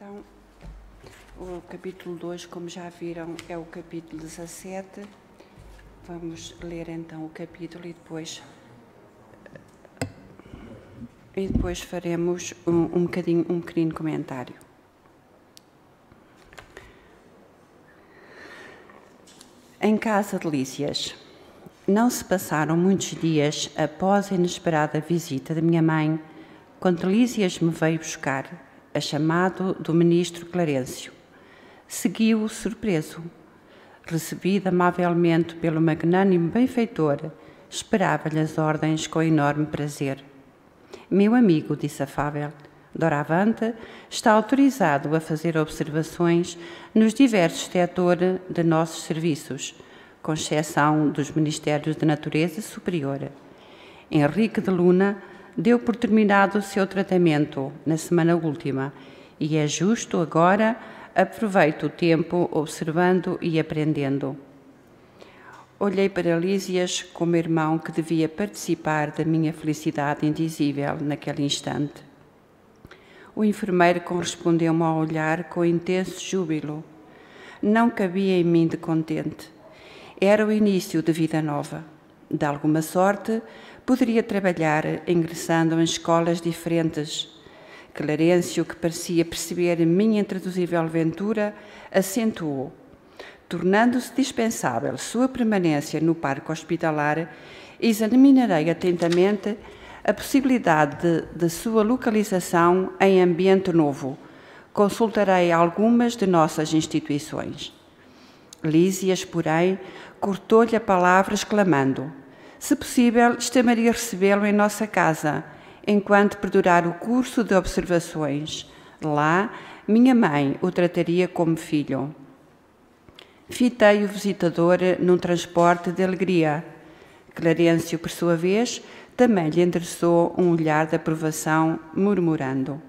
Então, o capítulo 2, como já viram, é o capítulo 17. Vamos ler então o capítulo e depois faremos um pequenino comentário. Em casa de Lísias. Não se passaram muitos dias após a inesperada visita da minha mãe, quando Lísias me veio buscar, a chamado do ministro Clarencio. Segui-o surpreso. Recebido amavelmente pelo magnânimo benfeitor, esperava-lhe as ordens com enorme prazer. Meu amigo, disse afável, doravante está autorizado a fazer observações nos diversos setores de nossos serviços, com exceção dos Ministérios de Natureza Superior. Henrique de Luna deu por terminado o seu tratamento na semana última e é justo agora aproveito o tempo observando e aprendendo. Olhei para Lísias como irmão que devia participar da minha felicidade indizível naquele instante. O enfermeiro correspondeu-me ao olhar com intenso júbilo. Não cabia em mim de contente. Era o início de vida nova. De alguma sorte, poderia trabalhar ingressando em escolas diferentes. Clarencio, que parecia perceber minha intraduzível aventura, acentuou. Tornando-se dispensável sua permanência no parque hospitalar, examinarei atentamente a possibilidade de sua localização em ambiente novo. Consultarei algumas de nossas instituições. Lísias, porém, cortou-lhe a palavra exclamando: se possível, estimaria recebê-lo em nossa casa, enquanto perdurar o curso de observações. Lá, minha mãe o trataria como filho. Fitei o visitador num transporte de alegria. Clarencio, por sua vez, também lhe endereçou um olhar de aprovação, murmurando: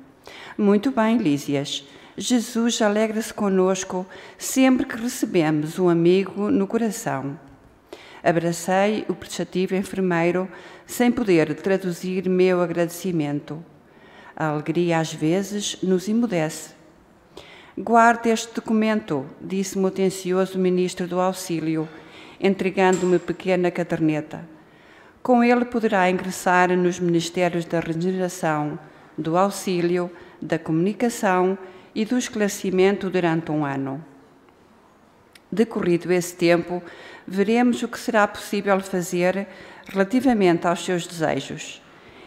muito bem, Lísias. Jesus alegra-se conosco sempre que recebemos um amigo no coração. Abracei o prestativo enfermeiro sem poder traduzir meu agradecimento. A alegria às vezes nos emudece. Guarde este documento, disse-me o atencioso ministro do Auxílio, entregando-me pequena caderneta. Com ele poderá ingressar nos Ministérios da Regeneração, do Auxílio, da Comunicação e do Esclarecimento durante um ano. Decorrido esse tempo, veremos o que será possível fazer relativamente aos seus desejos.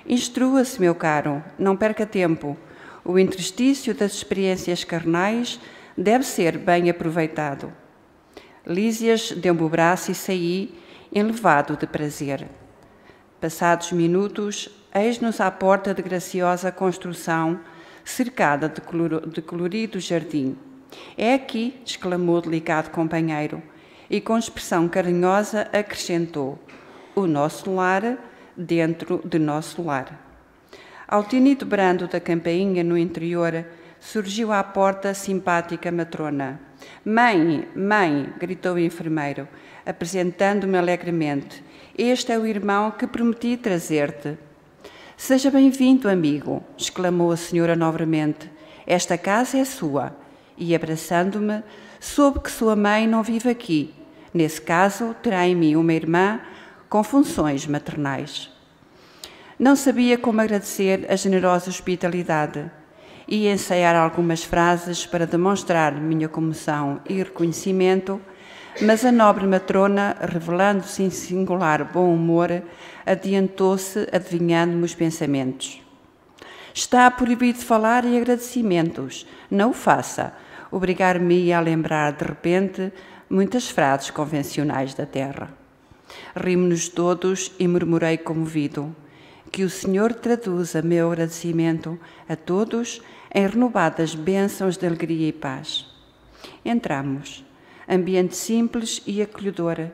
Instrua-se, meu caro, não perca tempo. O interstício das experiências carnais deve ser bem aproveitado. Lísias deu-me o braço e saí, enlevado de prazer. Passados minutos, eis-nos à porta de graciosa construção, cercada de colorido jardim. É aqui, exclamou o delicado companheiro, e com expressão carinhosa acrescentou: o nosso lar dentro de nosso lar. Ao tinido brando da campainha no interior, surgiu à porta a simpática matrona. Mãe, mãe, gritou o enfermeiro, apresentando-me alegremente. Este é o irmão que prometi trazer-te. Seja bem-vindo, amigo, exclamou a senhora novamente. Esta casa é sua. E, abraçando-me, soube que sua mãe não vive aqui. Nesse caso, terá em mim uma irmã com funções maternais. Não sabia como agradecer a generosa hospitalidade. Ia ensaiar algumas frases para demonstrar minha comoção e reconhecimento, mas a nobre matrona, revelando-se em singular bom humor, adiantou-se, adivinhando-me os pensamentos. Está proibido falar em agradecimentos. Não o faça. Obrigar-me-ia a lembrar, de repente, muitas frases convencionais da terra. Rimos-nos todos e murmurei comovido: que o Senhor traduza meu agradecimento a todos em renovadas bênçãos de alegria e paz. Entramos. Ambiente simples e acolhedor.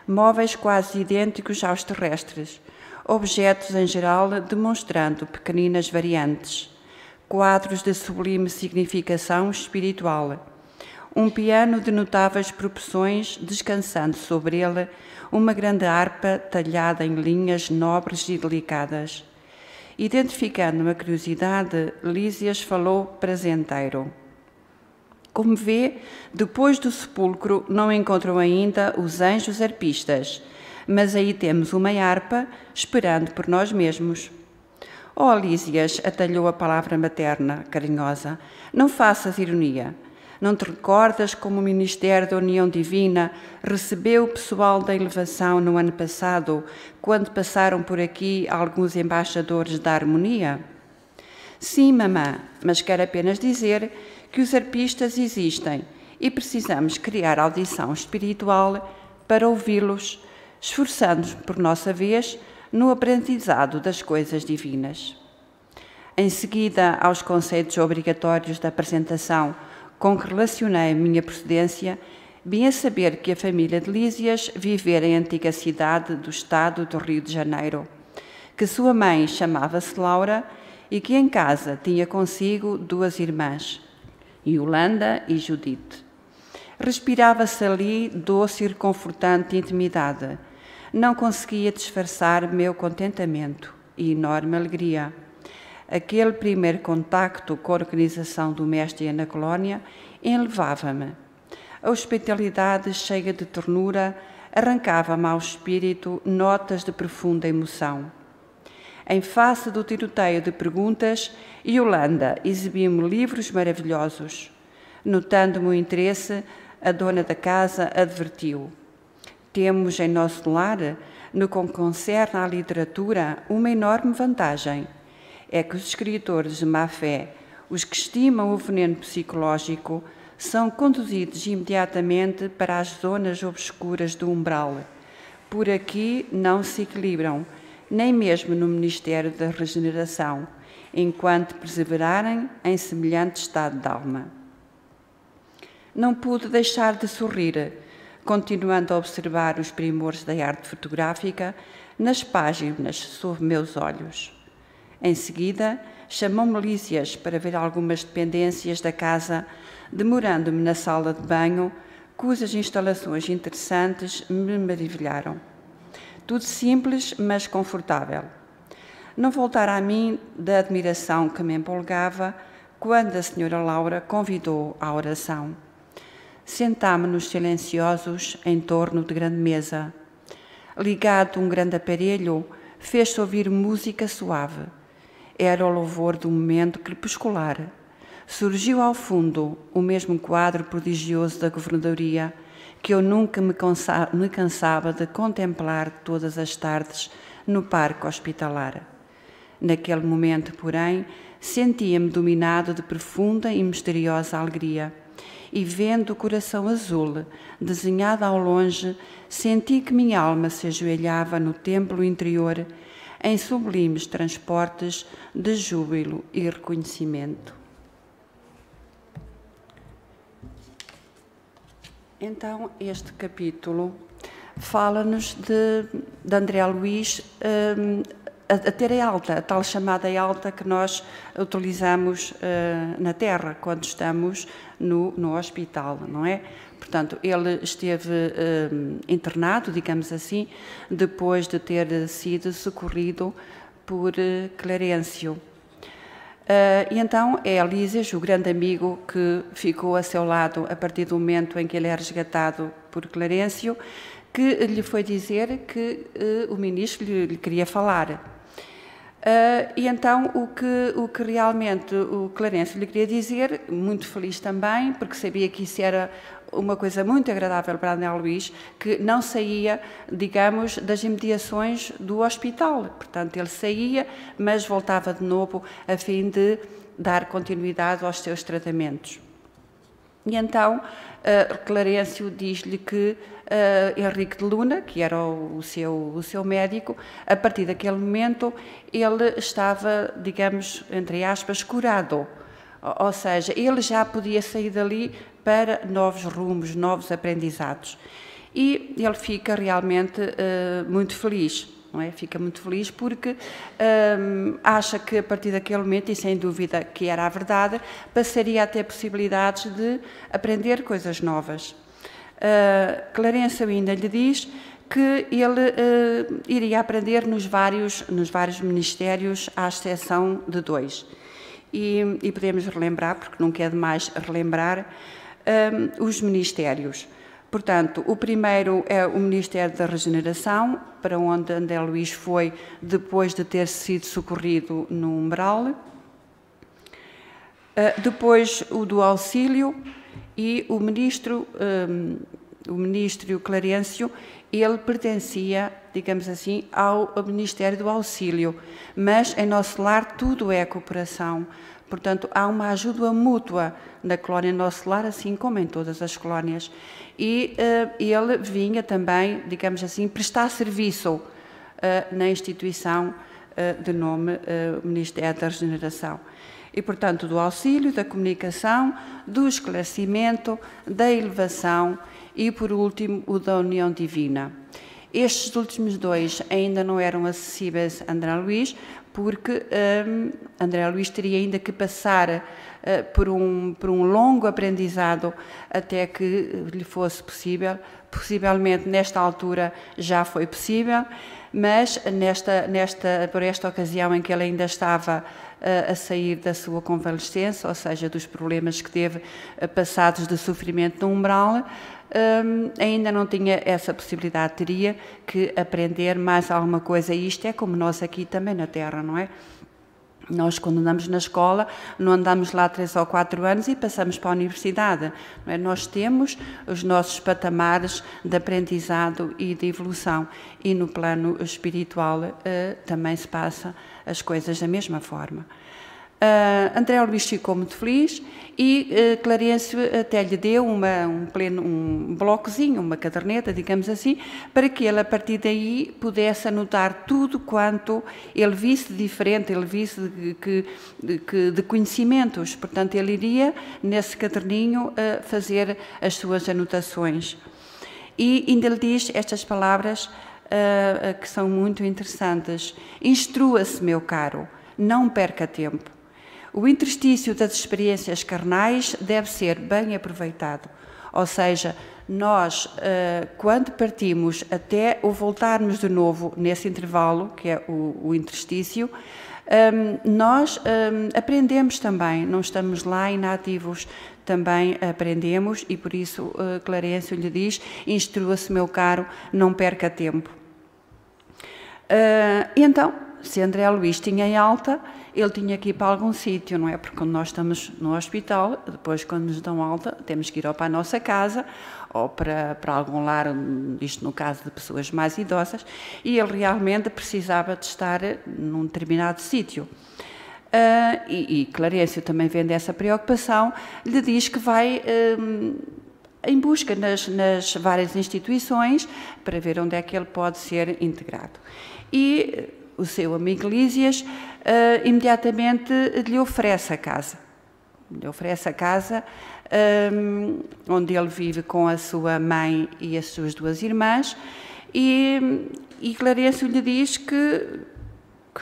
Móveis quase idênticos aos terrestres. Objetos em geral demonstrando pequeninas variantes. Quadros de sublime significação espiritual. Um piano de notáveis proporções, descansando sobre ele uma grande harpa talhada em linhas nobres e delicadas. Identificando uma curiosidade, Lísias falou prazenteiro: Como vê, depois do sepulcro não encontram ainda os anjos arpistas, mas aí temos uma harpa esperando por nós mesmos. Oh, Lísias, atalhou a palavra materna, carinhosa, não faças ironia. Não te recordas como o Ministério da União Divina recebeu o pessoal da elevação no ano passado, quando passaram por aqui alguns embaixadores da harmonia? Sim, mamã, mas quero apenas dizer que os arpistas existem e precisamos criar audição espiritual para ouvi-los, esforçando-nos por nossa vez no aprendizado das coisas divinas. Em seguida, aos conceitos obrigatórios da apresentação com que relacionei a minha procedência, vim a saber que a família de Lísias vivera em antiga cidade do estado do Rio de Janeiro, que sua mãe chamava-se Laura e que em casa tinha consigo 2 irmãs, Yolanda e Judite. Respirava-se ali doce e reconfortante intimidade. Não conseguia disfarçar meu contentamento e enorme alegria. Aquele primeiro contacto com a organização do mestre na colónia enlevava-me. A hospitalidade cheia de ternura arrancava-me ao espírito notas de profunda emoção. Em face do tiroteio de perguntas, Yolanda exibia-me livros maravilhosos. Notando-me o interesse, a dona da casa advertiu: temos em nosso lar, no que concerne à literatura, uma enorme vantagem. É que os escritores de má fé, os que estimam o veneno psicológico, são conduzidos imediatamente para as zonas obscuras do umbral. Por aqui não se equilibram, nem mesmo no Ministério da Regeneração, enquanto perseverarem em semelhante estado de alma. Não pude deixar de sorrir, continuando a observar os primores da arte fotográfica nas páginas sob meus olhos. Em seguida, chamou-me Lísias para ver algumas dependências da casa, demorando-me na sala de banho, cujas instalações interessantes me maravilharam. Tudo simples, mas confortável. Não voltara a mim da admiração que me empolgava quando a senhora Laura convidou à oração. Sentámo-nos silenciosos em torno de grande mesa. Ligado um grande aparelho, fez-se ouvir música suave. Era o louvor do momento crepuscular. Surgiu ao fundo o mesmo quadro prodigioso da governadoria que eu nunca me cansava de contemplar todas as tardes no parque hospitalar. Naquele momento, porém, sentia-me dominado de profunda e misteriosa alegria e, vendo o coração azul desenhado ao longe, senti que minha alma se ajoelhava no templo interior em sublimes transportes de júbilo e reconhecimento. Então, este capítulo fala-nos de André Luiz a ter a alta, a tal chamada alta que nós utilizamos na Terra, quando estamos no hospital, não é? Portanto, ele esteve internado, digamos assim, depois de ter sido socorrido por Clarencio. E então é Lísias, o grande amigo que ficou a seu lado a partir do momento em que ele é resgatado por Clarencio, que lhe foi dizer que o ministro lhe queria falar. E então o que realmente o Clarencio lhe queria dizer, muito feliz também, porque sabia que isso era uma coisa muito agradável para André Luiz, que não saía, digamos, das imediações do hospital. Portanto, ele saía, mas voltava de novo a fim de dar continuidade aos seus tratamentos. E então, Clarencio diz-lhe que Henrique de Luna, que era o seu médico, a partir daquele momento ele estava, digamos, entre aspas, curado. Ou seja, ele já podia sair dali para novos rumos, novos aprendizados. E ele fica realmente muito feliz, não é? Fica muito feliz porque acha que a partir daquele momento, e sem dúvida que era a verdade, passaria a ter possibilidades de aprender coisas novas. Clarencio ainda lhe diz que ele iria aprender nos vários ministérios, à exceção de 2. e podemos relembrar, porque nunca é demais relembrar, os ministérios. Portanto, o primeiro é o Ministério da Regeneração, para onde André Luís foi depois de ter sido socorrido no umbral. Depois o do Auxílio e o ministro Clarencio, ele pertencia, digamos assim, ao Ministério do Auxílio, mas em nosso lar tudo é cooperação. Portanto, há uma ajuda mútua na colónia Nosso Lar, assim como em todas as colónias. E ele vinha também, digamos assim, prestar serviço na instituição de nome Ministério da Regeneração. E, portanto, do auxílio, da comunicação, do esclarecimento, da elevação e, por último, o da união divina. Estes últimos dois ainda não eram acessíveis a André Luís, porque André Luís teria ainda que passar por um longo aprendizado até que lhe fosse possível. Possivelmente nesta altura já foi possível, mas por esta ocasião em que ele ainda estava a sair da sua convalescença, ou seja, dos problemas que teve passados de sofrimento no umbral, ainda não tinha essa possibilidade, teria que aprender mais alguma coisa. E isto é como nós aqui também na Terra, não é? Nós, quando andamos na escola, não andamos lá 3 ou 4 anos e passamos para a universidade. Não é? Nós temos os nossos patamares de aprendizado e de evolução. E no plano espiritual também se passa as coisas da mesma forma. André Luís ficou muito feliz e Clarencio até lhe deu um blocozinho, uma caderneta, digamos assim, para que ele, a partir daí, pudesse anotar tudo quanto ele visse de diferente, ele visse de conhecimentos. Portanto, ele iria, nesse caderninho, fazer as suas anotações. E ainda lhe diz estas palavras que são muito interessantes. Instrua-se, meu caro, não perca tempo. O interstício das experiências carnais deve ser bem aproveitado. Ou seja, nós, quando partimos até o voltarmos de novo nesse intervalo, que é o interstício, nós aprendemos também, não estamos lá inativos, também aprendemos e por isso Clarencio lhe diz, instrua-se, meu caro, não perca tempo. Então, se André Luís tinha em alta, ele tinha que ir para algum sítio, não é? Porque quando nós estamos no hospital, depois quando nos dão alta, temos que ir ou para a nossa casa ou para algum lar, isto no caso de pessoas mais idosas, e ele realmente precisava de estar num determinado sítio. E Clarencio, também vendo essa preocupação, lhe diz que vai em busca nas várias instituições para ver onde é que ele pode ser integrado. E o seu amigo Lísias imediatamente lhe oferece a casa. Lhe oferece a casa onde ele vive com a sua mãe e as suas 2 irmãs e Clarencio lhe diz que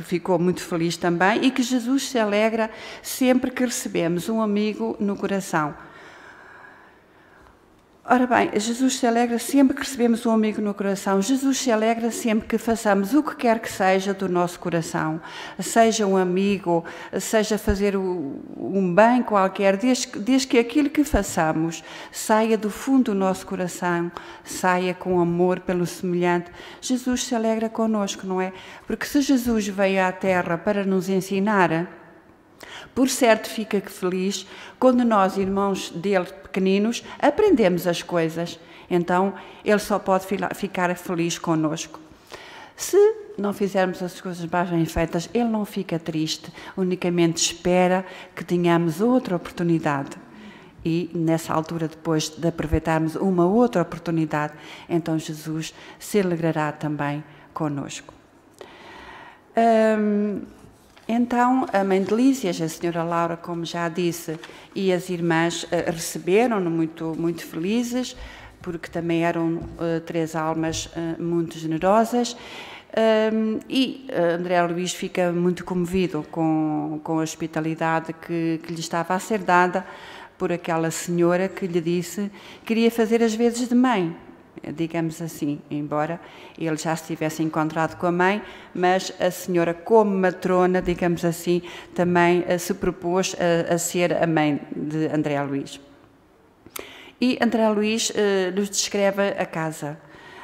ficou muito feliz também e que Jesus se alegra sempre que recebemos um amigo no coração. Ora bem, Jesus se alegra sempre que recebemos um amigo no coração. Jesus se alegra sempre que façamos o que quer que seja do nosso coração. Seja um amigo, seja fazer um bem qualquer, desde que aquilo que façamos saia do fundo do nosso coração, saia com amor pelo semelhante. Jesus se alegra connosco, não é? Porque se Jesus veio à Terra para nos ensinar, por certo fica feliz quando nós, irmãos dele pequeninos, aprendemos as coisas. Então, ele só pode ficar feliz connosco. Se não fizermos as coisas bem feitas, ele não fica triste, unicamente espera que tenhamos outra oportunidade. E, nessa altura, depois de aproveitarmos uma outra oportunidade, então Jesus se alegrará também connosco. Então, a mãe de Lísias, a senhora Laura, como já disse, e as irmãs receberam-no muito felizes, porque também eram 3 almas muito generosas, e André Luís fica muito comovido com a hospitalidade que lhe estava a ser dada por aquela senhora que lhe disse que queria fazer as vezes de mãe. digamos assim, embora ele já se tivesse encontrado com a mãe, mas a senhora, como matrona, digamos assim, também se propôs a ser a mãe de André Luís. E André Luís nos descreve a casa.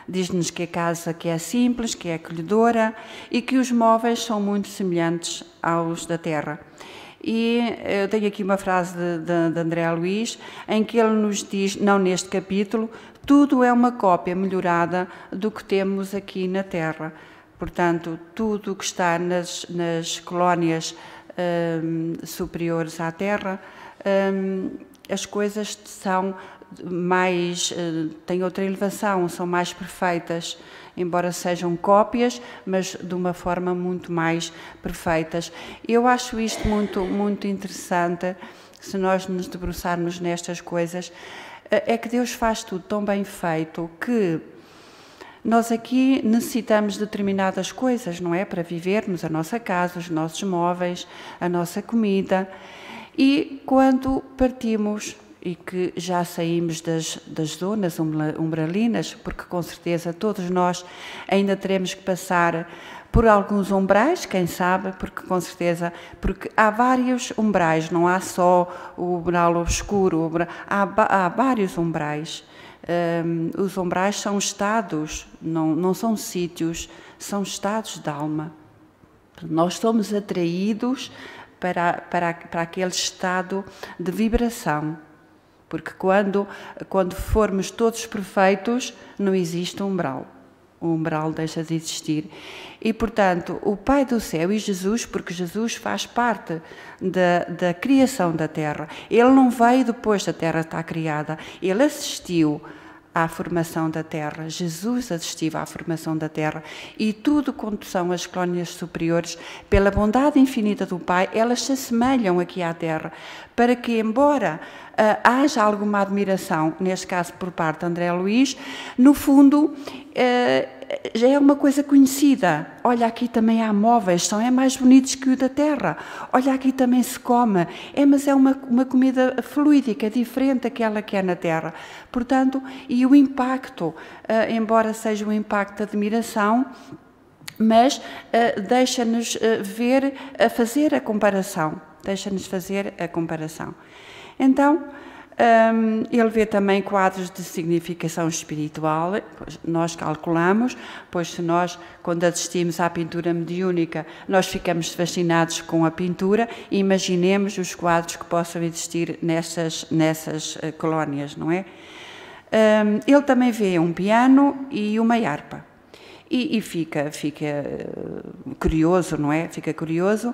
Diz-nos que a casa que é simples, que é acolhedora e que os móveis são muito semelhantes aos da terra. E eu tenho aqui uma frase de André Luís, em que ele nos diz, não neste capítulo, tudo é uma cópia melhorada do que temos aqui na Terra. Portanto, tudo o que está nas colónias superiores à Terra, as coisas são mais, têm outra elevação, são mais perfeitas, embora sejam cópias, mas de uma forma muito mais perfeitas. Eu acho isto muito interessante, se nós nos debruçarmos nestas coisas, é que Deus faz tudo tão bem feito que nós aqui necessitamos de determinadas coisas, não é? Para vivermos a nossa casa, os nossos móveis, a nossa comida. E quando partimos e que já saímos das zonas umbralinas, porque com certeza todos nós ainda teremos que passar por alguns umbrais, quem sabe, porque com certeza, porque há vários umbrais, não há só o umbral obscuro, há vários umbrais. Os umbrais são estados, não são sítios, são estados de alma. Nós somos atraídos para aquele estado de vibração, porque quando formos todos perfeitos, não existe umbral. O umbral deixa de existir. E, portanto, o Pai do Céu e Jesus, porque Jesus faz parte da criação da Terra, Ele não veio depois da Terra estar criada, Ele assistiu à formação da Terra, Jesus assistiu à formação da Terra, e tudo quanto são as colónias superiores, pela bondade infinita do Pai, elas se assemelham aqui à Terra, para que, embora haja alguma admiração, neste caso por parte de André Luís, no fundo já é uma coisa conhecida. Olha, aqui também há móveis, são mais bonitos que o da Terra. Olha, aqui também se come, mas é uma comida fluídica, diferente daquela que é na Terra. Portanto, e o impacto, embora seja um impacto de admiração, mas deixa-nos fazer a comparação. Deixa-nos fazer a comparação. Então, ele vê também quadros de significação espiritual, nós calculamos, pois se nós, quando assistimos à pintura mediúnica, nós ficamos fascinados com a pintura, imaginemos os quadros que possam existir nessas colónias, não é? Ele também vê um piano e uma harpa. E fica curioso, não é? Fica curioso.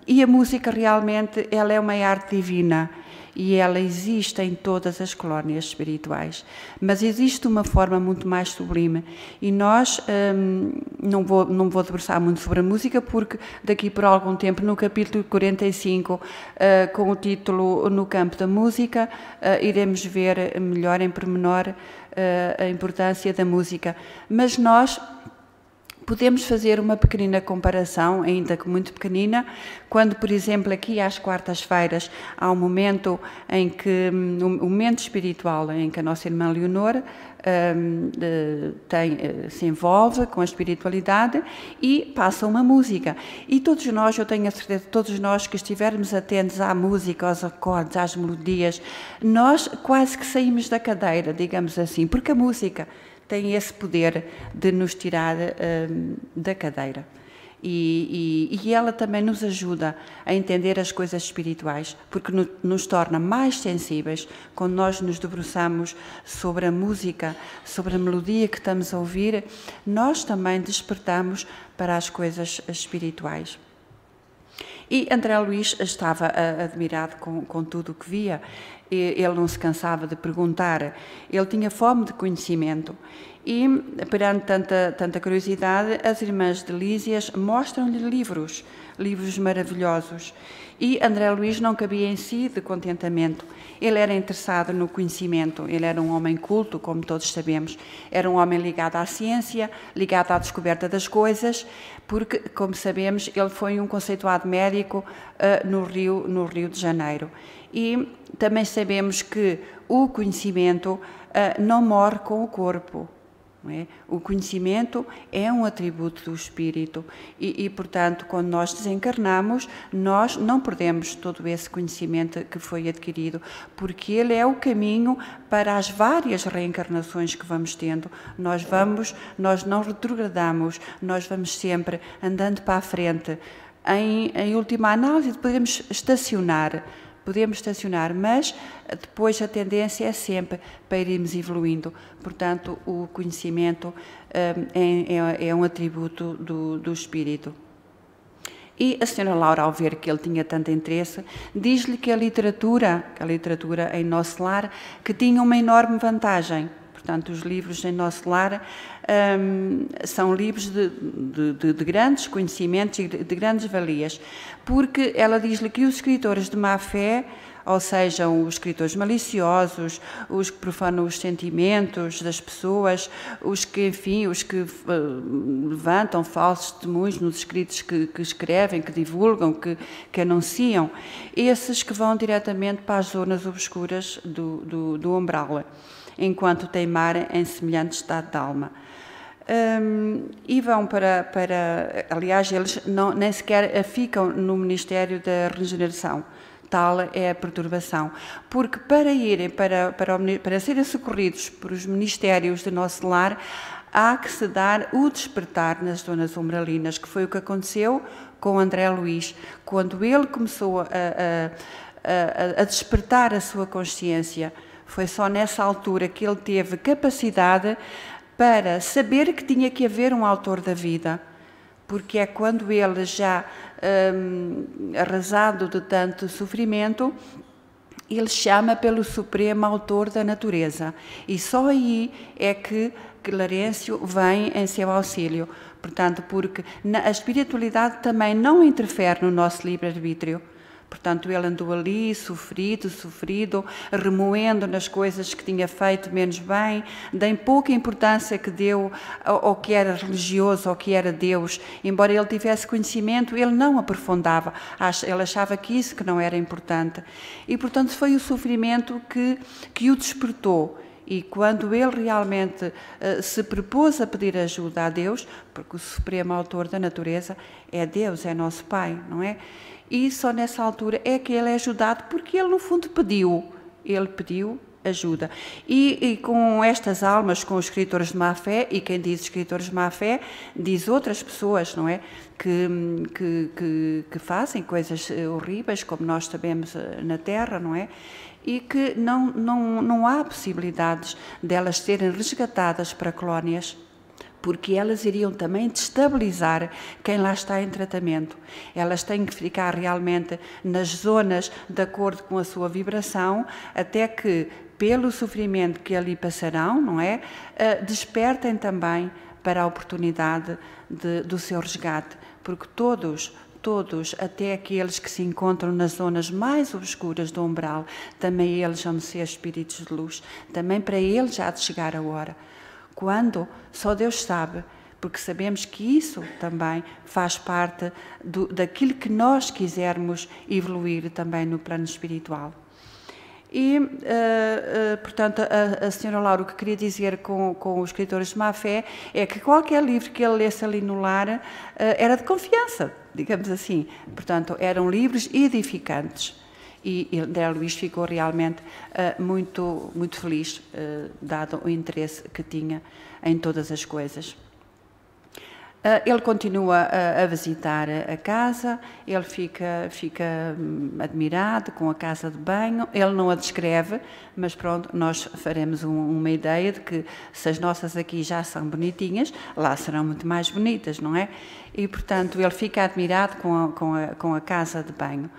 E a música realmente, ela é uma arte divina e ela existe em todas as colónias espirituais. Mas existe uma forma muito mais sublime e nós, não vou debruçar muito sobre a música porque daqui por algum tempo, no capítulo 45, com o título No Campo da Música, iremos ver melhor em pormenor a importância da música, mas nós podemos fazer uma pequenina comparação, ainda que muito pequenina, quando, por exemplo, aqui às quartas-feiras há um momento em que, um momento espiritual em que a nossa irmã Leonor se envolve com a espiritualidade e passa uma música. E todos nós, eu tenho a certeza, todos nós que estivermos atentos à música, aos acordes, às melodias, nós quase que saímos da cadeira, digamos assim, porque a música tem esse poder de nos tirar da cadeira. E ela também nos ajuda a entender as coisas espirituais, porque nos torna mais sensíveis quando nós nos debruçamos sobre a música, sobre a melodia que estamos a ouvir, nós também despertamos para as coisas espirituais. E André Luís estava admirado com tudo o que via, ele não se cansava de perguntar, ele tinha fome de conhecimento e, perante tanta curiosidade, as irmãs de Lísias mostram-lhe livros maravilhosos. E André Luís não cabia em si de contentamento. Ele era interessado no conhecimento, ele era um homem culto, como todos sabemos. Era um homem ligado à ciência, ligado à descoberta das coisas, porque, como sabemos, ele foi um conceituado médico no Rio de Janeiro. E também sabemos que o conhecimento não morre com o corpo. Não é? O conhecimento é um atributo do espírito e, portanto, quando nós desencarnamos, nós não perdemos todo esse conhecimento que foi adquirido, porque ele é o caminho para as várias reencarnações que vamos tendo. Nós não retrogradamos, nós vamos sempre andando para a frente. Em última análise, podemos estacionar, mas depois a tendência é sempre para irmos evoluindo. Portanto, o conhecimento é um atributo do espírito. E a senhora Laura, ao ver que ele tinha tanto interesse, diz-lhe que a literatura em nosso lar, que tinha uma enorme vantagem. Portanto, os livros em nosso lar são livros de grandes conhecimentos e de grandes valias, porque ela diz-lhe que os escritores de má fé, ou seja, os escritores maliciosos, os que profanam os sentimentos das pessoas, os que levantam falsos testemunhos nos escritos que escrevem, que divulgam, que anunciam, esses que vão diretamente para as zonas obscuras do umbral, enquanto teimarem em semelhante estado de alma. E vão aliás, eles nem sequer ficam no Ministério da Regeneração. Tal é a perturbação. Porque para serem socorridos por os ministérios do nosso lar, há que se dar o despertar nas zonas umbralinas, que foi o que aconteceu com André Luís, quando ele começou a despertar a sua consciência. Foi só nessa altura que ele teve capacidade para saber que tinha que haver um autor da vida, porque é quando ele, já arrasado de tanto sofrimento, ele chama pelo supremo autor da natureza. E só aí é que Clarencio vem em seu auxílio. Portanto, porque a espiritualidade também não interfere no nosso livre-arbítrio. Portanto, ele andou ali, sofrido, remoendo nas coisas que tinha feito menos bem, da pouca importância que deu ao que era religioso, ao que era Deus. Embora ele tivesse conhecimento, ele não aprofundava. Ele achava que isso que não era importante. E, portanto, foi o sofrimento que o despertou. E quando ele realmente se propôs a pedir ajuda a Deus, porque o supremo autor da natureza é Deus, é nosso Pai, não é? E só nessa altura é que ele é ajudado, porque ele no fundo pediu ajuda. E com estas almas, com os escritores de má fé, e quem diz escritores de má fé, diz outras pessoas, não é? Que fazem coisas horríveis, como nós sabemos na Terra, não é? E que não há possibilidades delas serem resgatadas para colónias, porque elas iriam também destabilizar quem lá está em tratamento. Elas têm que ficar realmente nas zonas de acordo com a sua vibração, até que, pelo sofrimento que ali passarão, não é? Despertem também para a oportunidade do seu resgate, porque todos, até aqueles que se encontram nas zonas mais obscuras do umbral, também eles vão ser espíritos de luz, também para eles há de chegar a hora. Quando? Só Deus sabe, porque sabemos que isso também faz parte daquilo que nós quisermos evoluir também no plano espiritual. E, portanto, a senhora Laura, o que queria dizer com os escritores de má fé é que qualquer livro que ele lesse ali no lar era de confiança, digamos assim. Portanto, eram livros edificantes. E André Luís ficou realmente muito feliz, dado o interesse que tinha em todas as coisas. Ele continua a visitar a casa, ele fica admirado com a casa de banho, ele não a descreve, mas pronto, nós faremos uma ideia de que se as nossas aqui já são bonitinhas, lá serão muito mais bonitas, não é? E, portanto, ele fica admirado com a casa de banho.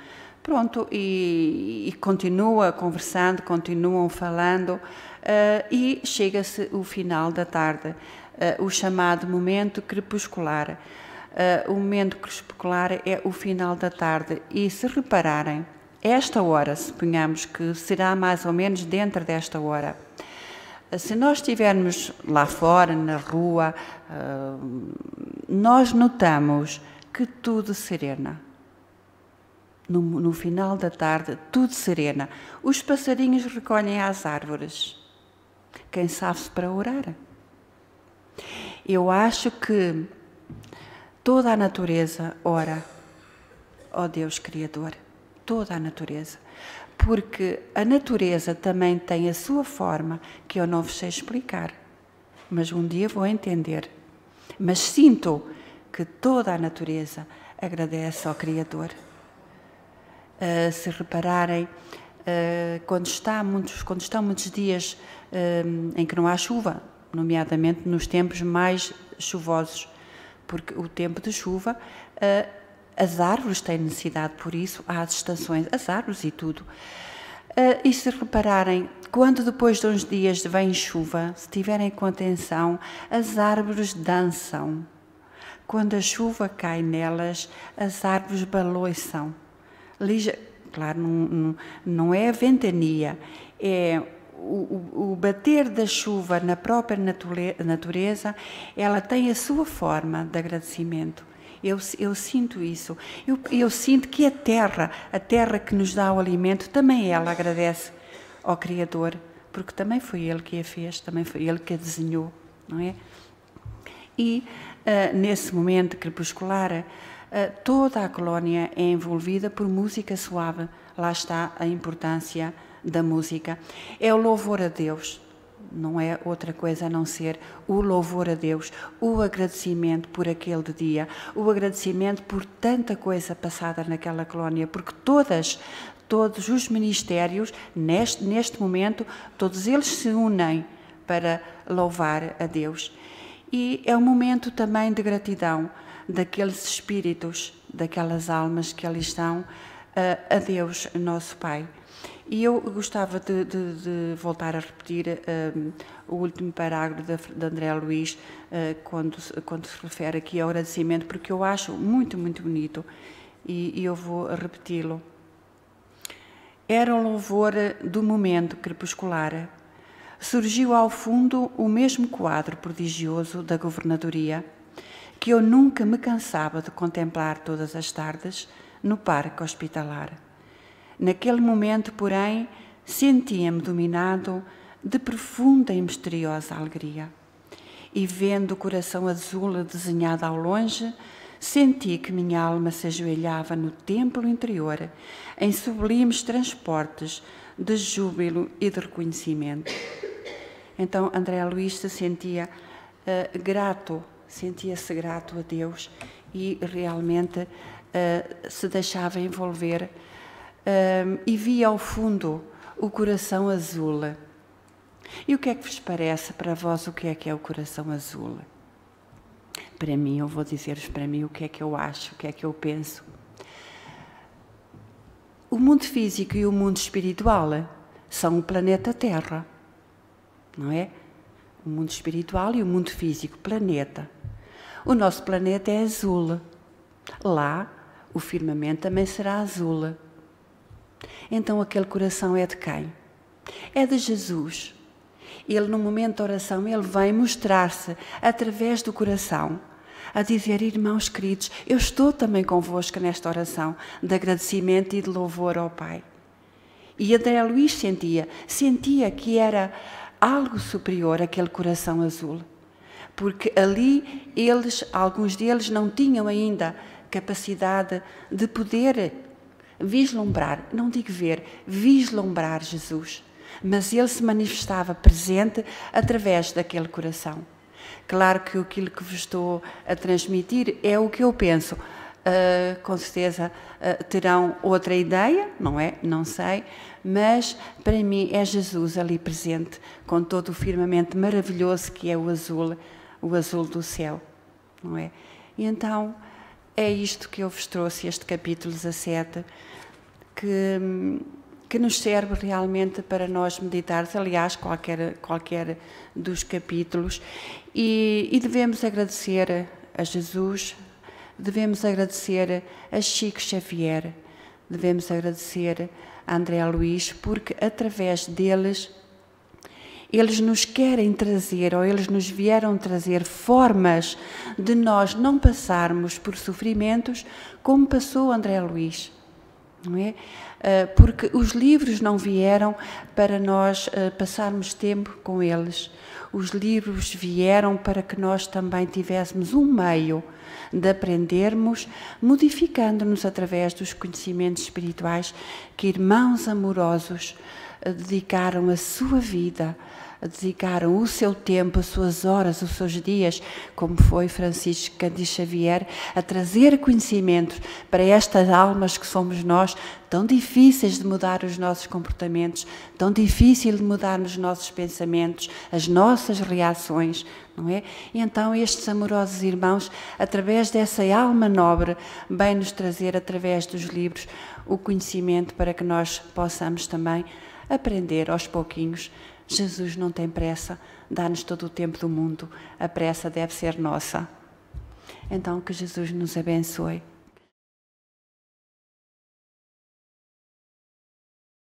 Pronto, e continua conversando, continuam falando, e chega-se o final da tarde, o chamado momento crepuscular. O momento crepuscular é o final da tarde, e se repararem, esta hora, suponhamos que será mais ou menos dentro desta hora. Se nós estivermos lá fora, na rua, nós notamos que tudo serena. no final da tarde, tudo serena. Os passarinhos recolhem às árvores. Quem sabe-se para orar? Eu acho que toda a natureza ora, ó Deus Criador, toda a natureza. Porque a natureza também tem a sua forma, que eu não vos sei explicar, mas um dia vou entender. Mas sinto que toda a natureza agradece ao Criador. Se repararem, quando estão muitos dias em que não há chuva, nomeadamente nos tempos mais chuvosos, porque o tempo de chuva, as árvores têm necessidade, por isso há as estações, as árvores e tudo. E se repararem, quando depois de uns dias vem chuva, se tiverem com atenção, as árvores dançam. Quando a chuva cai nelas, as árvores balouçam. Claro, não é a ventania, é o bater da chuva na própria natureza, ela tem a sua forma de agradecimento. Eu sinto isso. Eu sinto que a terra que nos dá o alimento, também ela agradece ao Criador, porque também foi Ele que a fez, também foi Ele que a desenhou, não é? E nesse momento crepuscular, toda a colónia é envolvida por música suave. Lá está a importância da música. É o louvor a Deus. Não é outra coisa a não ser o louvor a Deus, o agradecimento por aquele dia, o agradecimento por tanta coisa passada naquela colónia, porque todos os ministérios, neste momento, todos eles se unem para louvar a Deus. E é um momento também de gratidão daqueles espíritos, daquelas almas que ali estão, a Deus, nosso Pai. E eu gostava de voltar a repetir o último parágrafo de André Luiz, quando se refere aqui ao agradecimento, porque eu acho muito, muito bonito, e eu vou repeti-lo. Era o louvor do momento crepuscular. Surgiu ao fundo o mesmo quadro prodigioso da governadoria, que eu nunca me cansava de contemplar todas as tardes no parque hospitalar. Naquele momento, porém, sentia-me dominado de profunda e misteriosa alegria. E vendo o coração azul desenhado ao longe, senti que minha alma se ajoelhava no templo interior, em sublimes transportes de júbilo e de reconhecimento. Então, André Luiz se sentia sentia-se grato a Deus e realmente se deixava envolver e via ao fundo o coração azul. E o que é que vos parece, para vós, o que é o coração azul? Para mim, eu vou dizer-vos para mim o que é que eu acho, o que é que eu penso. O mundo físico e o mundo espiritual são o planeta Terra, não é? O mundo espiritual e o mundo físico, planeta. O nosso planeta é azul. Lá, o firmamento também será azul. Então, aquele coração é de quem? É de Jesus. Ele, no momento da oração, ele vem mostrar-se através do coração, a dizer: irmãos queridos, eu estou também convosco nesta oração de agradecimento e de louvor ao Pai. E André Luiz sentia que era algo superior aquele coração azul, porque ali alguns deles não tinham ainda capacidade de poder vislumbrar, não digo ver, vislumbrar Jesus, mas ele se manifestava presente através daquele coração. Claro que aquilo que vos estou a transmitir é o que eu penso. Com certeza terão outra ideia, não é? Não sei, mas para mim é Jesus ali presente, com todo o firmamento maravilhoso que é o azul do céu, não é? E então é isto que eu vos trouxe, este capítulo 17, que nos serve realmente para nós meditarmos, aliás, qualquer dos capítulos, e devemos agradecer a Jesus, devemos agradecer a Chico Xavier, devemos agradecer a André Luiz, porque através deles, eles nos querem trazer, ou eles nos vieram trazer formas de nós não passarmos por sofrimentos como passou André Luiz, não é? Porque os livros não vieram para nós passarmos tempo com eles. Os livros vieram para que nós também tivéssemos um meio de aprendermos, modificando-nos através dos conhecimentos espirituais que irmãos amorosos dedicaram a sua vida, dedicaram o seu tempo, as suas horas, os seus dias, como foi Francisco Cândido Xavier, a trazer conhecimentos para estas almas que somos nós, tão difíceis de mudar os nossos comportamentos, tão difícil de mudarmos os nossos pensamentos, as nossas reações, não é? E então estes amorosos irmãos, através dessa alma nobre, vêm nos trazer, através dos livros, o conhecimento para que nós possamos também aprender aos pouquinhos. Jesus não tem pressa, dá-nos todo o tempo do mundo, a pressa deve ser nossa. Então que Jesus nos abençoe.